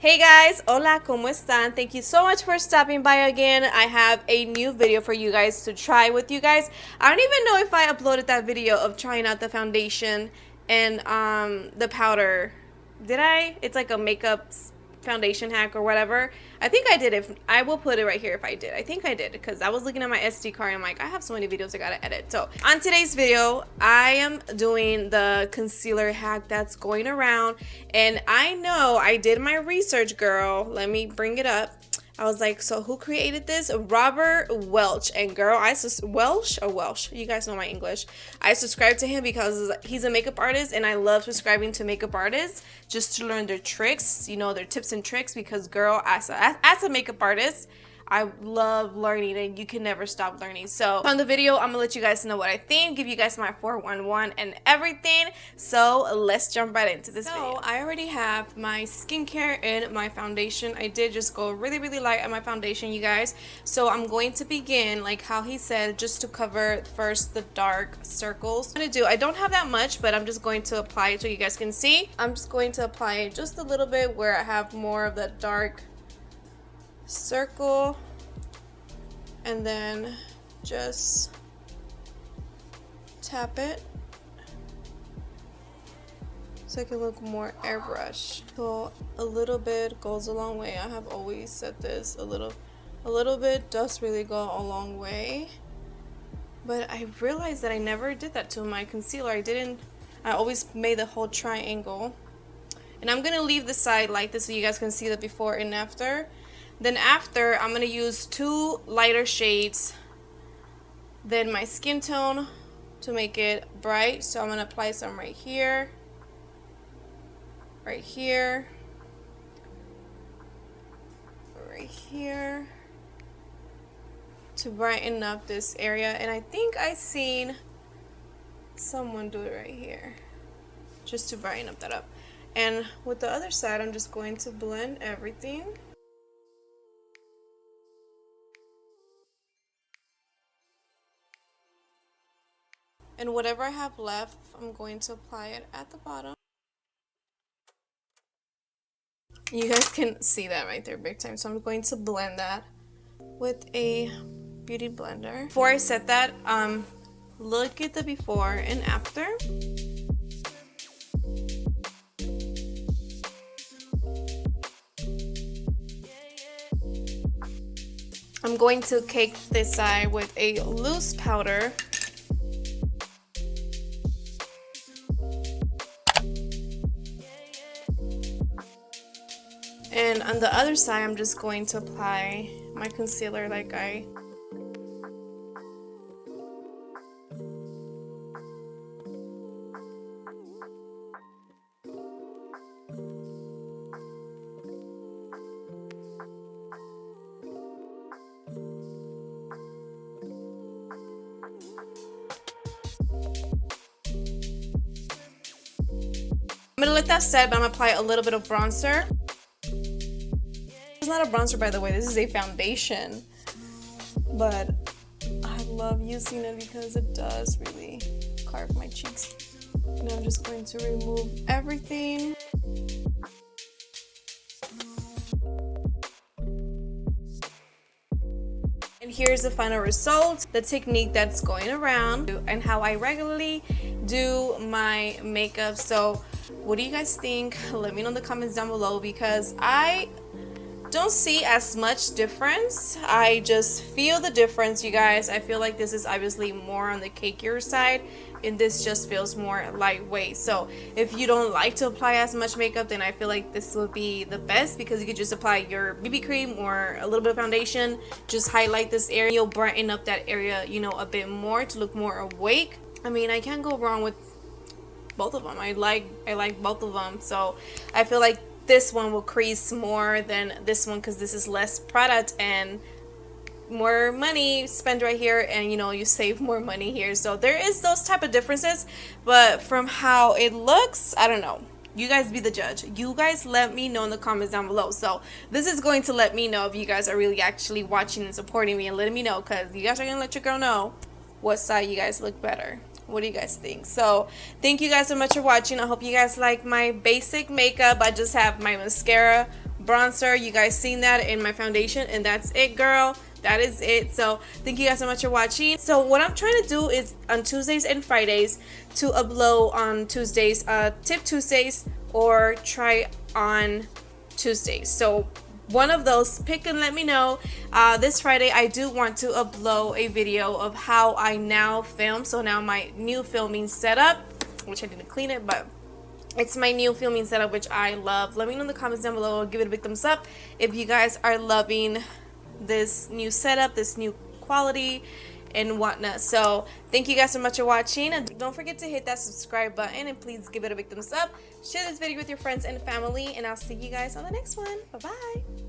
Hey guys, hola, ¿cómo están? Thank you so much for stopping by again. I have a new video for you guys to try with you guys. I don't even know if I uploaded that video of trying out the foundation and the powder. Did I? It's like a makeup foundation hack or whatever. I think I did. If I will put it right here if I did. I think I did because I was looking at my SD card and I'm like, I have so many videos I gotta edit. So on today's video, I am doing the concealer hack that's going around, and I know I did my research, girl. Let me bring it up. I was like, so who created this? Robert Welch. And girl, Welsh. You guys know my English. I subscribe to him because he's a makeup artist, and I love subscribing to makeup artists just to learn their tricks, you know, their tips and tricks. Because girl, as a makeup artist, I love learning, and you can never stop learning. So on the video, I'm gonna let you guys know what I think, give you guys my 411 and everything. So let's jump right into this video. I already have my skincare and my foundation. I did just go really light on my foundation, you guys. So I'm going to begin like how he said, just to cover first the dark circles. I don't have that much, but I'm just going to apply it so you guys can see. I'm just going to apply it just a little bit where I have more of the dark circle, and then just tap it so it can look more airbrush. So a little bit goes a long way. I have always said this, a little bit does really go a long way. But I realized that I never did that to my concealer. I always made the whole triangle. And I'm gonna leave the side like this so you guys can see the before and after. Then after, I'm going to use two lighter shades than my skin tone to make it bright. So I'm going to apply some right here, right here, right here, to brighten up this area. And I think I seen someone do it right here, just to brighten up that up. And with the other side, I'm just going to blend everything. And whatever I have left, I'm going to apply it at the bottom. You guys can see that right there big time. So I'm going to blend that with a beauty blender. Before I set that, look at the before and after. I'm going to cake this side with a loose powder. And on the other side, I'm just going to apply my concealer like I'm gonna let that set, but I'm gonna apply a little bit of bronzer. It's not a bronzer, by the way, this is a foundation, but I love using it because it does really carve my cheeks. And I'm just going to remove everything. And here's the final result, the technique that's going around, and how I regularly do my makeup. So what do you guys think? Let me know in the comments down below, because I don't see as much difference. I just feel the difference, you guys. I feel like this is obviously more on the cakier side, and this just feels more lightweight. So if you don't like to apply as much makeup, then I feel like this would be the best, because you could just apply your BB cream or a little bit of foundation, just highlight this area, you'll brighten up that area, you know, a bit more to look more awake. I mean, I can't go wrong with both of them. I like both of them. So I feel like this one will crease more than this one, because this is less product and more money spent right here, and you know, you save more money here. So there is those type of differences, but from how it looks, I don't know. You guys be the judge. You guys let me know in the comments down below. So this is going to let me know if you guys are really actually watching and supporting me, and letting me know, because you guys are gonna let your girl know what side you guys look better. What do you guys think? So thank you guys so much for watching. I hope you guys like my basic makeup. I just have my mascara, bronzer. You guys seen that in my foundation, and that's it, girl. That is it. So thank you guys so much for watching. So what I'm trying to do is on Tuesdays and Fridays to upload on Tuesdays, tip Tuesdays or try on Tuesdays. So one of those, pick and let me know. This Friday I do want to upload a video of how I now film. So now my new filming setup, which I didn't clean it, but it's my new filming setup, which I love. Let me know in the comments down below. Give it a big thumbs up if you guys are loving this new setup, this new quality and whatnot. So thank you guys so much for watching, and don't forget to hit that subscribe button, and please give it a big thumbs up. Share this video with your friends and family, and I'll see you guys on the next one. Bye bye.